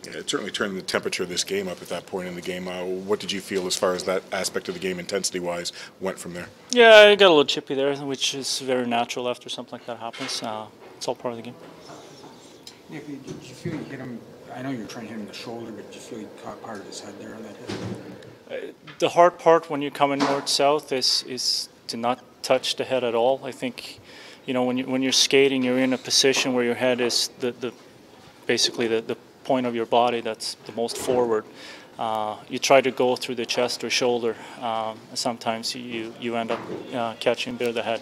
Yeah, it certainly turned the temperature of this game up at that point in the game. What did you feel as far as that aspect of the game, intensity-wise, went from there? Yeah, I got a little chippy there, which is very natural after something like that happens. It's all part of the game. Nick, did you feel you hit him? I know you're trying to hit him in the shoulder, but did you feel you caught part of his head there on that hit? The hard part when you're coming north-south is to not touch the head at all. I think, when you're skating, you're in a position where your head is basically the point of your body that's the most forward. You try to go through the chest or shoulder. Sometimes you end up catching bare the head.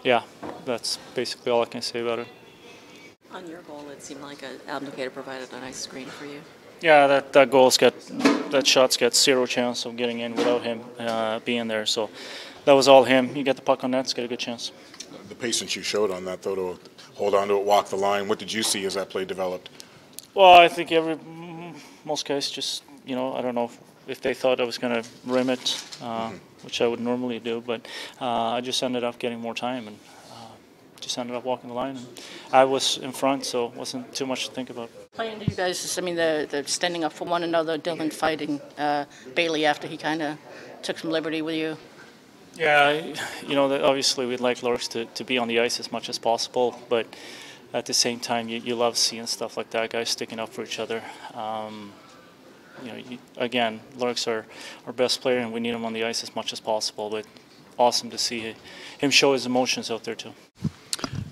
Yeah, that's basically all I can say about it. On your goal, it seemed like Abdelkader provided a nice screen for you. Yeah, that shot's got zero chance of getting in without him being there. So that was all him. You get the puck on net, it's got a good chance. The patience you showed on that, though, to hold on to it, walk the line. What did you see as that play developed? Well, I think most guys just, I don't know if they thought I was going to rim it, which I would normally do, but I just ended up getting more time and just ended up walking the line. And I was in front, so it wasn't too much to think about. Playing you guys, the standing up for one another, Dylan fighting Bailey after he kind of took some liberty with you. Yeah, obviously we'd like Lurks to be on the ice as much as possible, but at the same time, you love seeing stuff like that, guys sticking up for each other. Again, Lurks are our best player, and we need him on the ice as much as possible, but awesome to see him show his emotions out there too.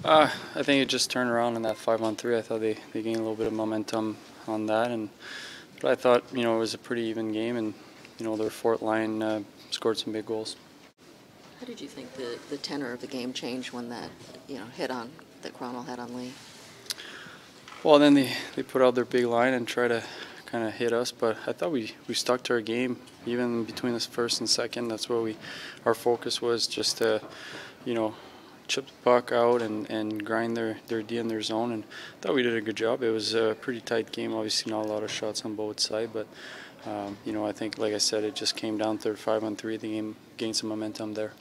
I think it just turned around in that 5-on-3. I thought they gained a little bit of momentum on that, but I thought it was a pretty even game, and their fourth line scored some big goals. How did you think the tenor of the game changed when that hit on that Kronwall had on Lee? Well, then they put out their big line and try to kind of hit us, but I thought we stuck to our game even between the first and second. That's where our focus was, just to chip the puck out and grind their D in their zone, and I thought we did a good job. It was a pretty tight game, obviously not a lot of shots on both sides, but I think, like I said, it just came down to 5-on-3. The game gained some momentum there.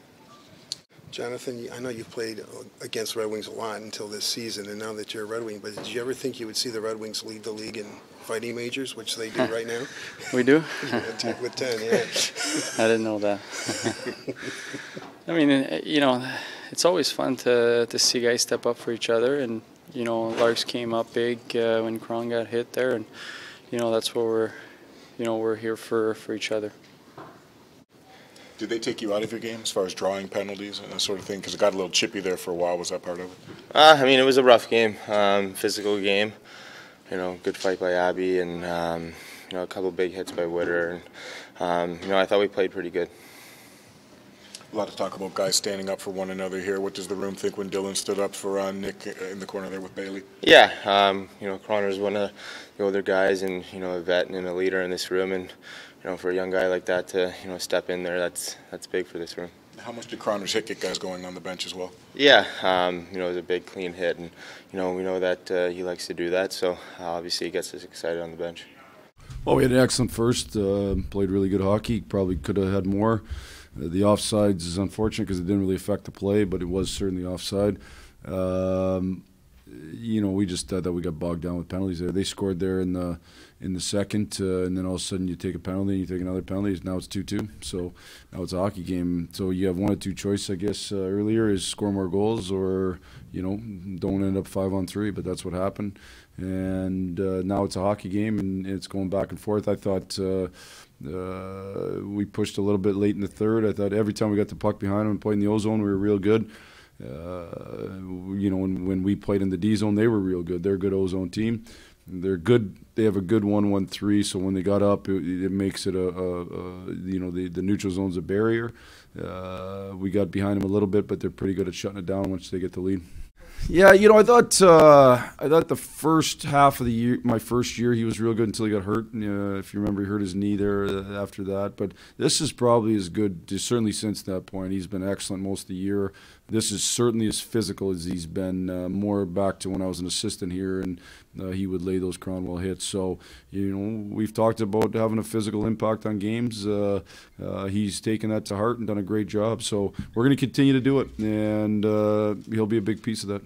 Jonathan, I know you've played against Red Wings a lot until this season, and now that you're a Red Wing, but did you ever think you would see the Red Wings lead the league in fighting majors, which they do right now? We do? With 10, yeah. I didn't know that. I mean, it's always fun to see guys step up for each other, and, Larks came up big when Kron got hit there, and, that's what we're here for each other. Did they take you out of your game as far as drawing penalties and that sort of thing? Because it got a little chippy there for a while. Was that part of it? It was a rough game, physical game. Good fight by Abby, and a couple big hits by Witter. And, I thought we played pretty good. A lot of talk about guys standing up for one another here. What does the room think when Dylan stood up for Nick in the corner there with Bailey? Yeah, Croner's one of the older guys, and a vet and a leader in this room, and for a young guy like that to step in there, that's big for this room. How much did Croner's hit get guys going on the bench as well? Yeah, it was a big clean hit, and we know that he likes to do that, so obviously he gets us excited on the bench. Well, we had an excellent first, played really good hockey, probably could have had more. The offsides is unfortunate because it didn't really affect the play, but it was certainly offside. We just thought that we got bogged down with penalties there. They scored there in the second, and then all of a sudden you take a penalty and you take another penalty. Now it's 2-2, so now it's a hockey game. So you have one or two choices, I guess. Earlier is score more goals or don't end up 5-on-3, but that's what happened. And now it's a hockey game and it's going back and forth. I thought we pushed a little bit late in the third. I thought every time we got the puck behind them and played in the O zone, we were real good. When we played in the D zone, they were real good. They're a good O zone team. They're good. They have a good 1-1-3. So when they got up, it makes it the neutral zone's a barrier. We got behind them a little bit, but they're pretty good at shutting it down once they get the lead. Yeah, I thought the first half of the year, my first year, he was real good until he got hurt. If you remember, he hurt his knee there after that. But this is probably as good, certainly since that point. He's been excellent most of the year. This is certainly as physical as he's been, more back to when I was an assistant here, and he would lay those Kronwall hits. So, we've talked about having a physical impact on games. He's taken that to heart and done a great job. So we're going to continue to do it, and he'll be a big piece of that.